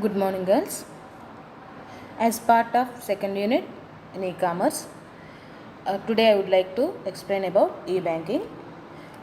Good morning, girls. As part of second unit in e-commerce, today I would like to explain about e-banking.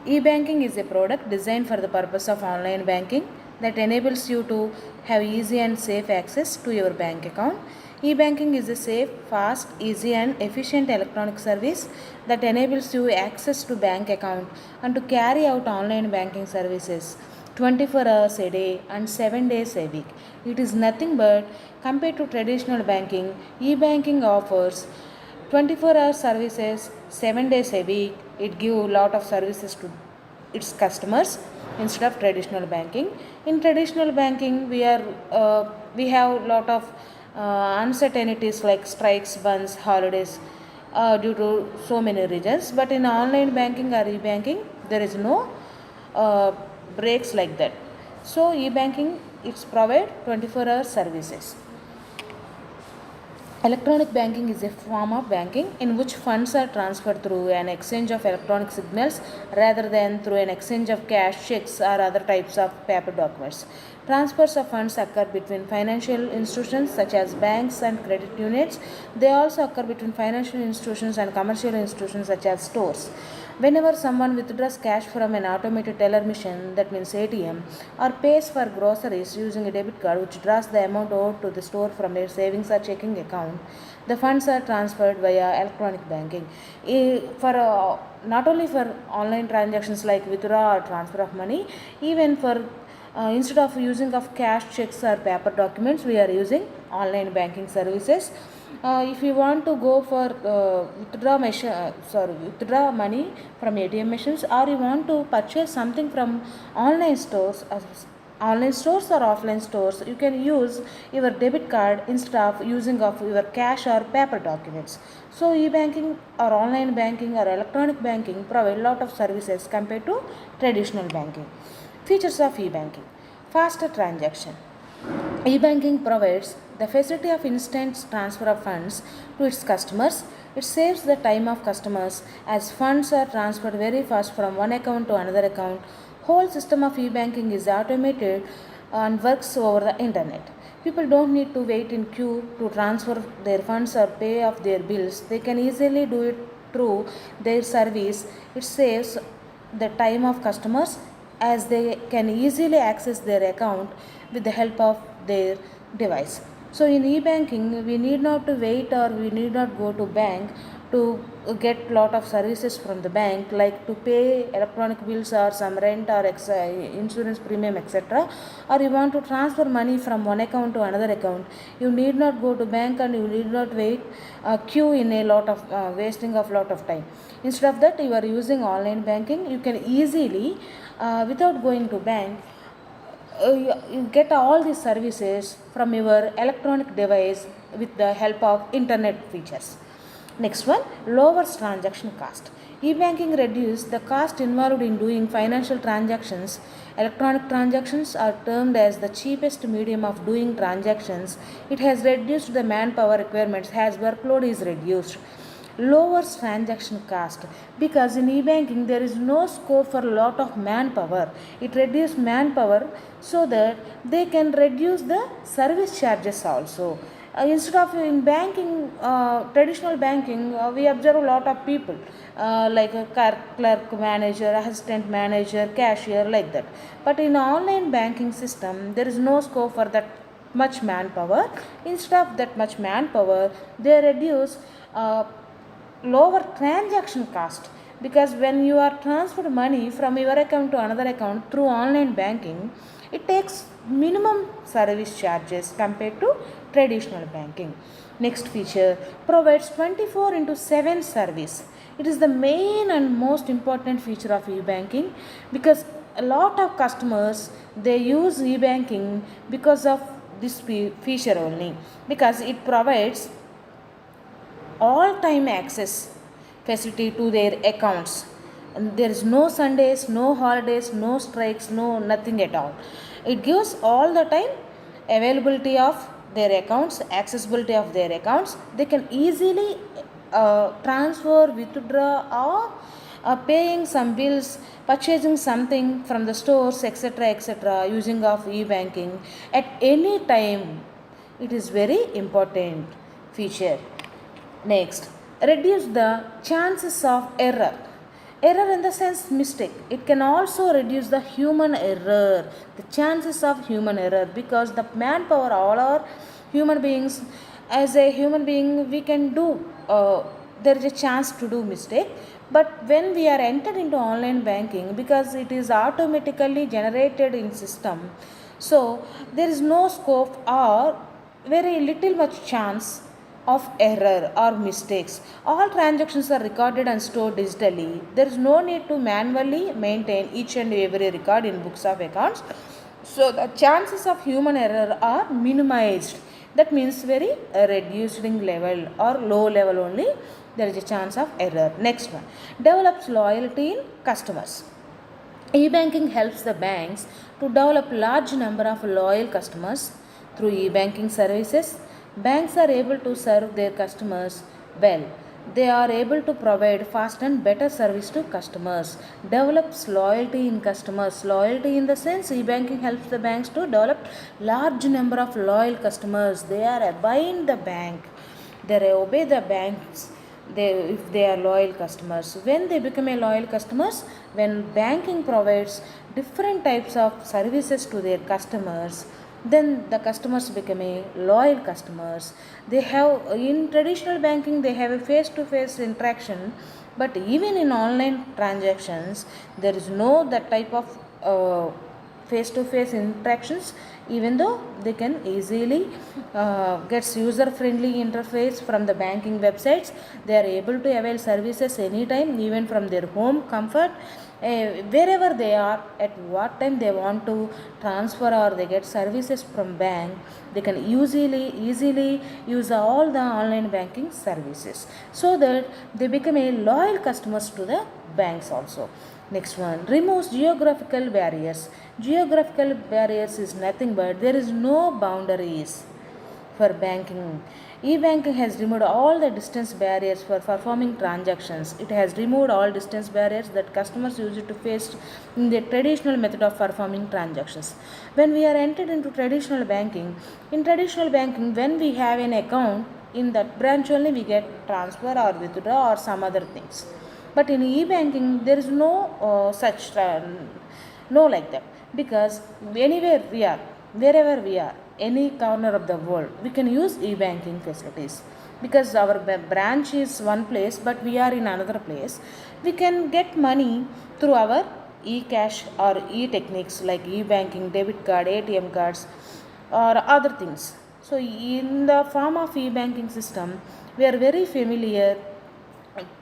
E-banking is a product designed for the purpose of online banking that enables you to have easy and safe access to your bank account. E-banking is a safe, fast, easy and efficient electronic service that enables you access to bank account and to carry out online banking services 24 hours a day and 7 days a week. It is nothing but compared to traditional banking, e-banking offers 24-hour services 7 days a week. It gives a lot of services to its customers instead of traditional banking. In traditional banking, we have lot of uncertainties like strikes, bunds, holidays due to so many reasons. But in online banking or e-banking, there is no uh, breaks like that. So e-banking it's provide 24-hour services. Electronic banking is a form of banking in which funds are transferred through an exchange of electronic signals rather than through an exchange of cash, checks, or other types of paper documents. Transfers of funds occur between financial institutions such as banks and credit unions. They also occur between financial institutions and commercial institutions such as stores. Whenever someone withdraws cash from an automated teller machine, that means ATM, or pays for groceries using a debit card which draws the amount owed to the store from their savings or checking account, the funds are transferred via electronic banking. Not only for online transactions like withdraw or transfer of money, even for instead of using of cash, checks or paper documents, we are using online banking services. If you want to go for withdraw money from ATM machines, or you want to purchase something from online stores, or offline stores, you can use your debit card instead of using of your cash or paper documents. So e-banking or online banking or electronic banking provide a lot of services compared to traditional banking. Features of e-banking: faster transaction. E-banking provides the facility of instant transfer of funds to its customers. It saves the time of customers as funds are transferred very fast from one account to another account. Whole system of e-banking is automated and works over the internet. People don't need to wait in queue to transfer their funds or pay off their bills. They can easily do it through their service. It saves the time of customers as they can easily access their account with the help of their device. So in e-banking, we need not to wait or we need not go to bank to get lot of services from the bank, like to pay electronic bills or some rent or insurance premium, etc. Or you want to transfer money from one account to another account, you need not go to bank and you need not wait queue in a lot of wasting of lot of time. Instead of that, you are using online banking. You can easily without going to bank, you get all these services from your electronic device with the help of internet features. Next one, lowers transaction cost. E-banking reduces the cost involved in doing financial transactions. Electronic transactions are termed as the cheapest medium of doing transactions. It has reduced the manpower requirements as workload is reduced. Lowers transaction cost, because in e-banking there is no scope for a lot of manpower. It reduces manpower so that they can reduce the service charges also. Instead of in banking, traditional banking, we observe a lot of people like a clerk, manager, assistant manager, cashier, like that. But in online banking system, there is no scope for that much manpower. Instead of that much manpower, they reduce lower transaction cost, because when you are transferred money from your account to another account through online banking, it takes minimum service charges compared to traditional banking. Next feature, provides 24 into 7 service. It is the main and most important feature of e-banking, because a lot of customers they use e-banking because of this feature only, because it provides all time access facility to their accounts. And there is no Sundays, no holidays, no strikes, no nothing at all. It gives all the time availability of their accounts, accessibility of their accounts. They can easily transfer, withdraw, or paying some bills, purchasing something from the stores, etc., using of e-banking at any time. It is very important feature. Next, reduce the chances of error. Error in the sense mistake. It can also reduce the human error, the chances of human error, because the manpower, all our human beings, as a human being, we can do, there is a chance to do mistake. But when we are entered into online banking, because it is automatically generated in system, so there is no scope or very little much chance of error or mistakes. All transactions are recorded and stored digitally. There is no need to manually maintain each and every record in books of accounts. So the chances of human error are minimized. That means very reduced level or low level only. There is a chance of error. Next one, develops loyalty in customers. E-banking helps the banks to develop large number of loyal customers through e-banking services. Banks are able to serve their customers well. They are able to provide fast and better service to customers. Develops loyalty in customers. Loyalty in the sense e-banking helps the banks to develop large number of loyal customers. They are buying the bank. They obey the banks, if they are loyal customers. When they become a loyal customers, when banking provides different types of services to their customers, then the customers become a loyal customers. They have, in traditional banking they have a face to face interaction, but even in online transactions there is no that type of face to face interactions. Even though they can easily gets user friendly interface from the banking websites, they are able to avail services anytime, even from their home comfort, wherever they are, at what time they want to transfer or they get services from bank. They can easily use all the online banking services, so that they become a loyal customers to the banks also. Next one, removes geographical barriers. Geographical barriers is nothing but there is no boundaries for banking. E-banking has removed all the distance barriers for performing transactions. It has removed all distance barriers that customers used to face in the traditional method of performing transactions. When we are entered into traditional banking, in traditional banking, when we have an account, in that branch only we get transfer or withdraw or some other things. But in e-banking, there is no such, no like that, because anywhere we are, wherever we are, any corner of the world, we can use e-banking facilities, because our branch is one place but we are in another place. We can get money through our e-cash or e-techniques like e-banking, debit card, ATM cards, or other things. So in the form of e-banking system, we are very familiar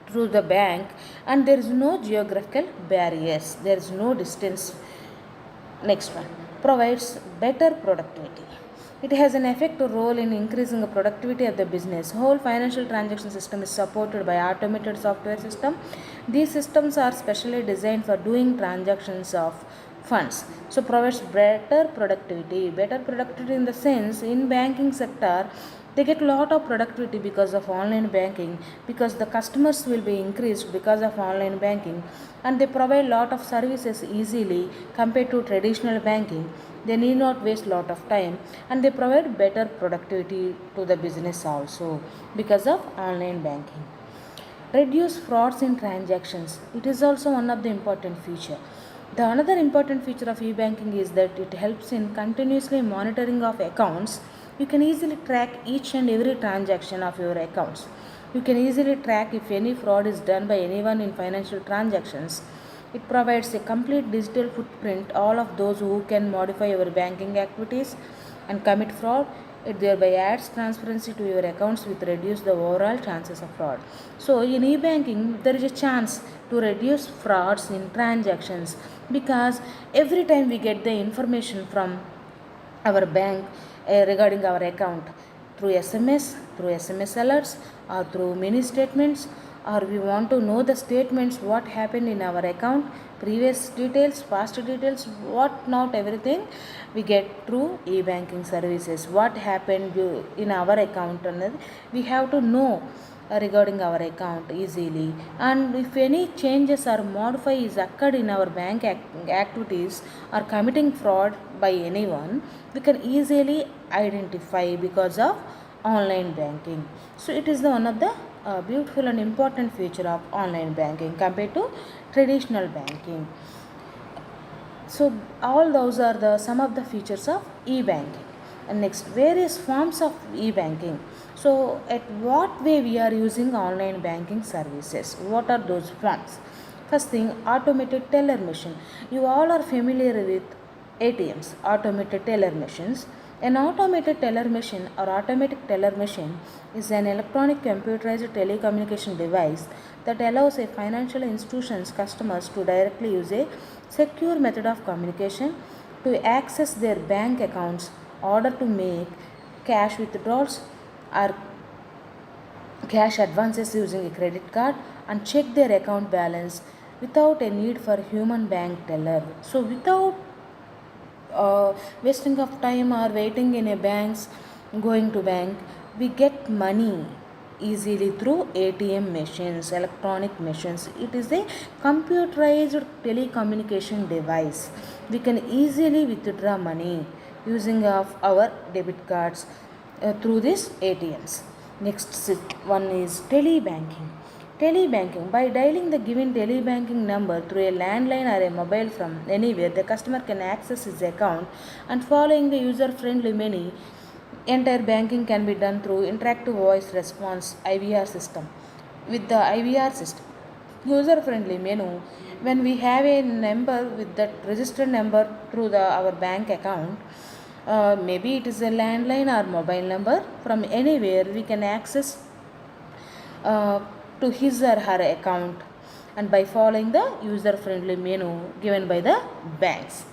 through the bank, and there is no geographical barriers, there is no distance. Next one, provides better productivity. It has an effective role in increasing the productivity of the business. Whole financial transaction system is supported by automated software system. These systems are specially designed for doing transactions of funds. So provides better productivity. Better productivity in the sense, in banking sector they get a lot of productivity because of online banking, because the customers will be increased because of online banking, and they provide lot of services easily compared to traditional banking. They need not waste lot of time, and they provide better productivity to the business also because of online banking. Reduce frauds in transactions. It is also one of the important feature. The another important feature of e-banking is that it helps in continuously monitoring of accounts. You can easily track each and every transaction of your accounts. You can easily track if any fraud is done by anyone in financial transactions. It provides a complete digital footprint all of those who can modify your banking activities and commit fraud. It thereby adds transparency to your accounts with reduce the overall chances of fraud. So in e-banking there is a chance to reduce frauds in transactions, because every time we get the information from our bank regarding our account through SMS alerts, or through mini statements, or we want to know the statements what happened in our account, previous details, past details, what not everything we get through e-banking services. What happened in our account and we have to know regarding our account easily. And if any changes or modify is occurred in our bank activities or committing fraud by anyone, we can easily identify because of online banking. So it is the one of the beautiful and important feature of online banking compared to traditional banking. So all those are the some of the features of e-banking. And next, various forms of e-banking. So at what way we are using online banking services? What are those forms? First thing, automated teller machine. You all are familiar with ATMs, automated teller machines. An automated teller machine or automatic teller machine is an electronic computerized telecommunication device that allows a financial institution's customers to directly use a secure method of communication to access their bank accounts, order to make cash withdrawals or cash advances using a credit card, and check their account balance without a need for human bank teller. So without wasting of time or waiting in a banks, going to bank, we get money easily through ATM machines, electronic machines. It is a computerized telecommunication device. We can easily withdraw money using of our debit cards through these ATMs. Next one is telebanking. Telebanking. By dialing the given telebanking number through a landline or a mobile from anywhere, the customer can access his account and following the user-friendly menu. Entire banking can be done through interactive voice response IVR system. With the IVR system, user-friendly menu, when we have a number with that registered number through our bank account, maybe it is a landline or mobile number from anywhere, we can access uh, to his or her account and by following the user friendly menu given by the banks.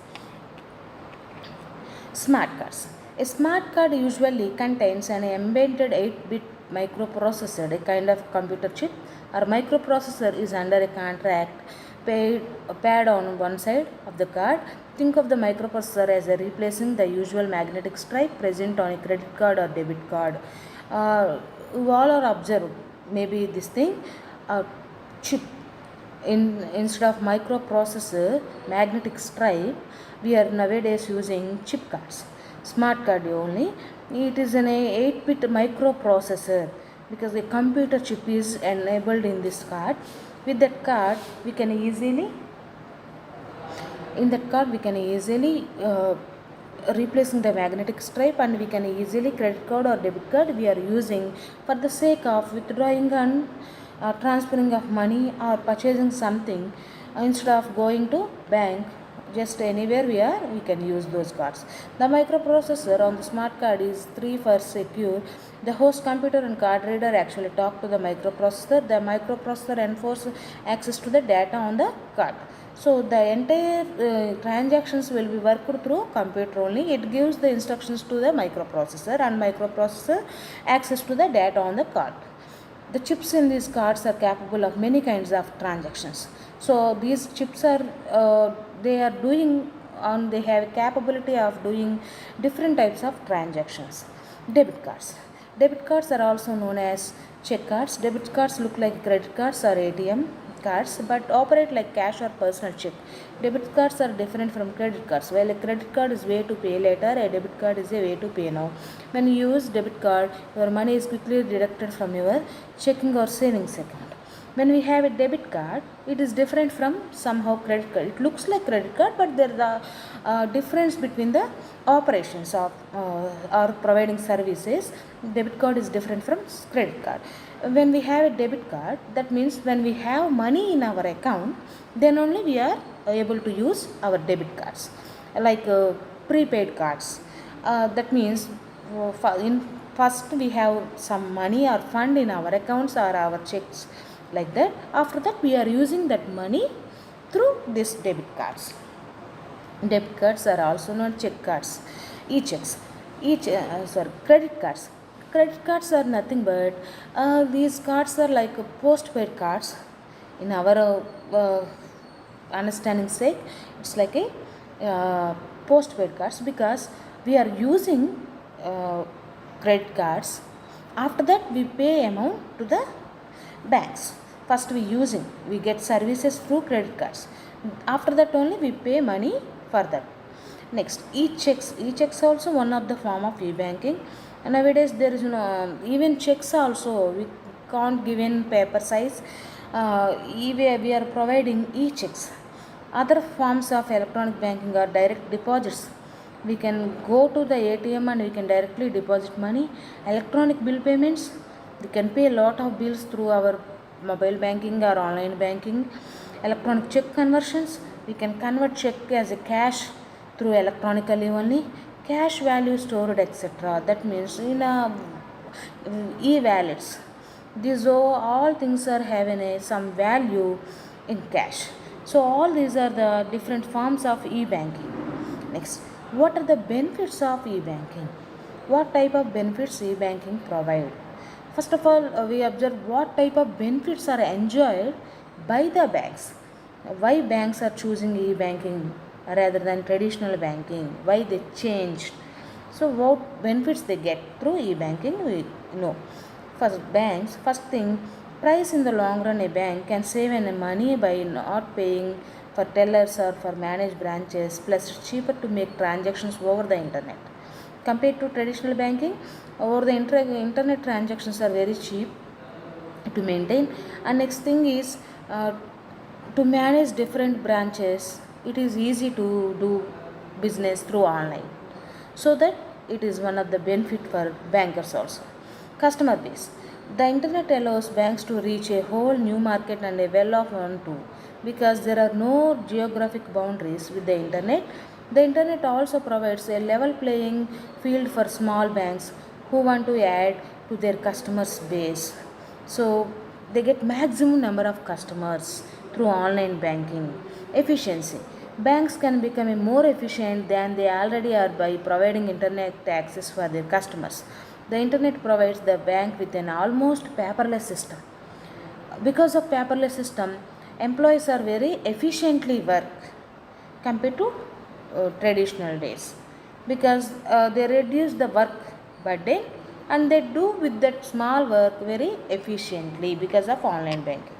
Smart cards. A smart card usually contains an embedded 8-bit microprocessor, a kind of computer chip or microprocessor is under a contract pad on one side of the card. Think of the microprocessor as a replacing the usual magnetic stripe present on a credit card or debit card. You all are observed maybe this thing, chip instead of microprocessor magnetic stripe, we are nowadays using chip cards, smart card only. It is an 8-bit microprocessor because the computer chip is enabled in this card. With that card we can easily replacing the magnetic stripe, and we can easily credit card or debit card we are using for the sake of withdrawing and transferring of money or purchasing something. Instead of going to bank, just anywhere we can use those cards. The microprocessor on the smart card is 3 for secure. The host computer and card reader actually talk to the microprocessor. The microprocessor enforces access to the data on the card. So the entire transactions will be worked through computer only. It gives the instructions to the microprocessor and microprocessor access to the data on the card. The chips in these cards are capable of many kinds of transactions. So these chips are they have capability of doing different types of transactions. Debit cards. Debit cards are also known as check cards. Debit cards look like credit cards or ATM cards but operate like cash or personal check. Debit cards are different from credit cards. While a credit card is way to pay later, a debit card is a way to pay now. When you use debit card, your money is quickly deducted from your checking or savings account. When we have a debit card, it is different from somehow credit card. It looks like credit card, but there is a difference between the operations of or providing services. Debit card is different from credit card. When we have a debit card, that means when we have money in our account, then only we are able to use our debit cards, like prepaid cards. That means in first we have some money or fund in our accounts or our checks, like that. After that we are using that money through this debit cards. Debit cards are also known check cards, e-checks, credit cards. Credit cards are nothing but these cards are like postpaid cards. In our understanding sake, it's like a postpaid cards because we are using uh, credit cards. After that, we pay amount to the banks. First, we get services through credit cards. After that, only we pay money for that. Next, e-checks also one of the form of e-banking. And nowadays there is even checks also we can't give in paper size. We are providing e-checks. Other forms of electronic banking are direct deposits. We can go to the ATM and we can directly deposit money. Electronic bill payments, we can pay a lot of bills through our mobile banking or online banking. Electronic check conversions, we can convert check as a cash through electronically only. Cash value stored, etc. That means in e-wallets. These all things are having some value in cash. So all these are the different forms of e-banking. Next, what are the benefits of e-banking? What type of benefits e-banking provide? First of all, we observe what type of benefits are enjoyed by the banks. Why banks are choosing e-banking rather than traditional banking? Why they changed? So what benefits they get through e-banking? We know. First thing, price in the long run. A bank can save any money by not paying for tellers or for managed branches. Plus, it's cheaper to make transactions over the internet compared to traditional banking. Over the internet transactions are very cheap to maintain. And next thing is to manage different branches. It is easy to do business through online, so that it is one of the benefit for bankers also. Customer base, the internet allows banks to reach a whole new market and a well of one too, because there are no geographic boundaries with the internet. The internet also provides a level playing field for small banks who want to add to their customers base. So they get maximum number of customers through online banking. Efficiency, banks can become more efficient than they already are by providing internet access for their customers. The internet provides the bank with an almost paperless system. Because of paperless system, employees are very efficiently work compared to traditional days, because they reduce the work burden and they do with that small work very efficiently because of online banking.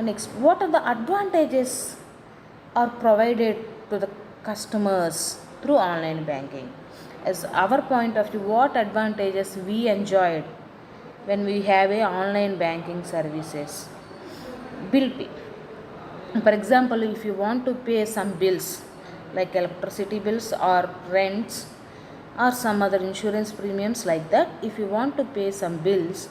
Next, what are the advantages are provided to the customers through online banking? As our point of view, what advantages we enjoyed when we have a online banking services? Bill pay. For example, if you want to pay some bills like electricity bills or rents or some other insurance premiums like that, if you want to pay some bills,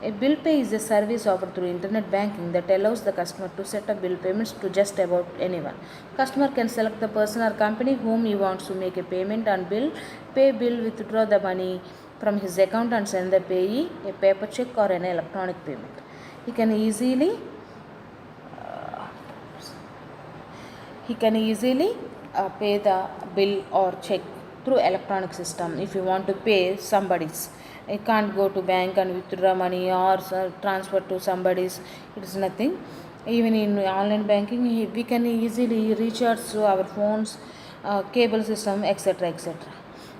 a bill pay is a service offered through internet banking that allows the customer to set up bill payments to just about anyone. Customer can select the person or company whom he wants to make a payment on bill, pay bill, withdraw the money from his account and send the payee a paper check or an electronic payment. He can easily he can easily pay the bill or check through electronic system. If you want to pay somebody's, you can't go to bank and withdraw money or transfer to somebody's. It is nothing. Even in online banking, we can easily recharge to our phones, cable system, etc., etc.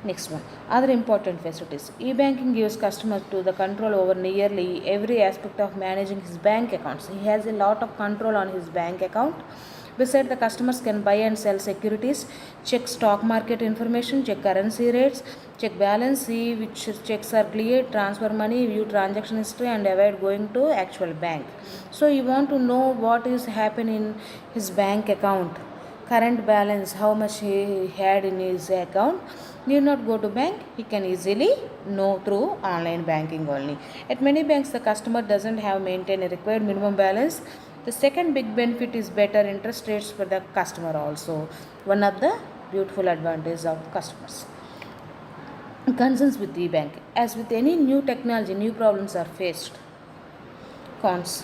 Next one, other important facilities. E-banking gives customers to the control over nearly every aspect of managing his bank accounts. He has a lot of control on his bank account. Besides, the customers can buy and sell securities, check stock market information, check currency rates, check balance, see which checks are cleared, transfer money, view transaction history, and avoid going to actual bank. So you want to know what is happening in his bank account, current balance, how much he had in his account. Need not go to bank, he can easily know through online banking only. At many banks, the customer doesn't have maintained a required minimum balance. The second big benefit is better interest rates for the customer also. One of the beautiful advantages of customers. Concerns with e-bank. As with any new technology, new problems are faced. Cons.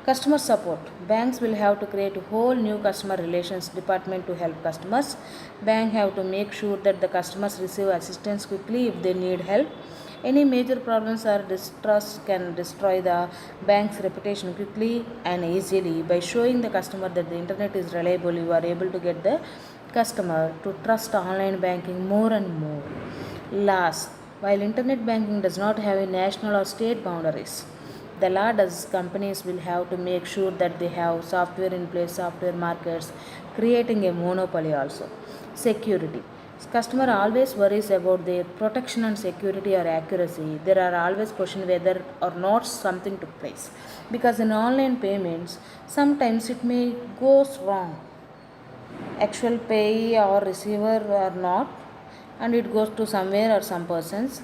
Customer support. Banks will have to create a whole new customer relations department to help customers. Bank have to make sure that the customers receive assistance quickly if they need help. Any major problems or distrust can destroy the bank's reputation quickly and easily. By showing the customer that the internet is reliable, you are able to get the customer to trust online banking more and more. Last, while internet banking does not have a national or state boundaries, the law does companies will have to make sure that they have software in place, software markets, creating a monopoly also. Security. Customer always worries about their protection and security or accuracy. There are always question whether or not something took place. Because in online payments, sometimes it may goes wrong, actual payee or receiver or not, and it goes to somewhere or some persons,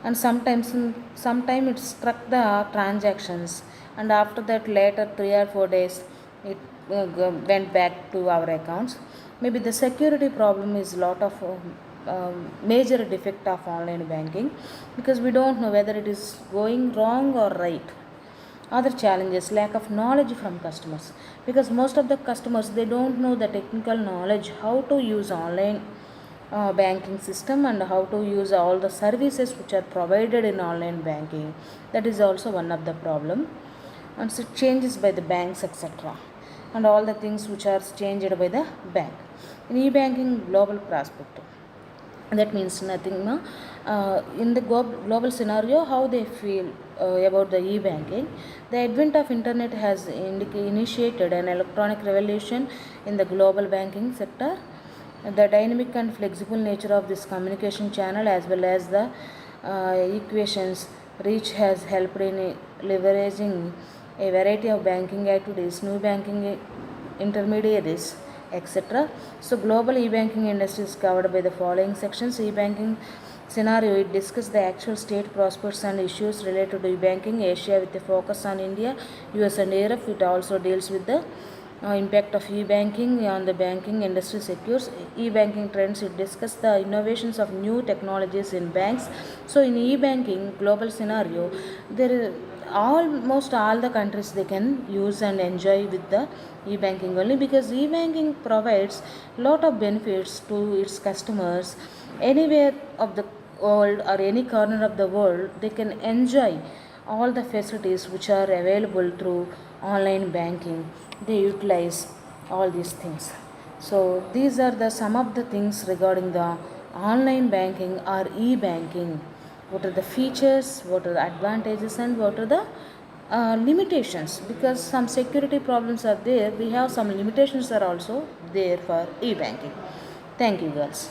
and sometime it struck the transactions, and after that later 3 or 4 days it went back to our accounts. Maybe the security problem is lot of major defect of online banking, because we don't know whether it is going wrong or right. Other challenges, lack of knowledge from customers, because most of the customers they don't know the technical knowledge how to use online banking system and how to use all the services which are provided in online banking. That is also one of the problem. And so changes by the banks, etc., and all the things which are changed by the bank. In e-banking global prospect, that means nothing, no? In the global scenario, how they feel about the e-banking. The advent of internet has initiated an electronic revolution in the global banking sector. The dynamic and flexible nature of this communication channel, as well as the equations reach, has helped in leveraging a variety of banking activities, new banking intermediaries, etc. So, global e-banking industry is covered by the following sections. E-banking scenario, it discusses the actual state prospects and issues related to e-banking. Asia with a focus on India, US and Europe. It also deals with the impact of e-banking on the banking industry secures. E-banking trends, it discusses the innovations of new technologies in banks. So in e-banking global scenario, there is almost all the countries they can use and enjoy with the e-banking only, because e-banking provides lot of benefits to its customers anywhere of the world or any corner of the world. They can enjoy all the facilities which are available through online banking. They utilize all these things. So these are the some of the things regarding the online banking or e-banking. What are the features, what are the advantages, and what are the limitations? Because some security problems are there, we have some limitations are also there for e-banking. Thank you, girls.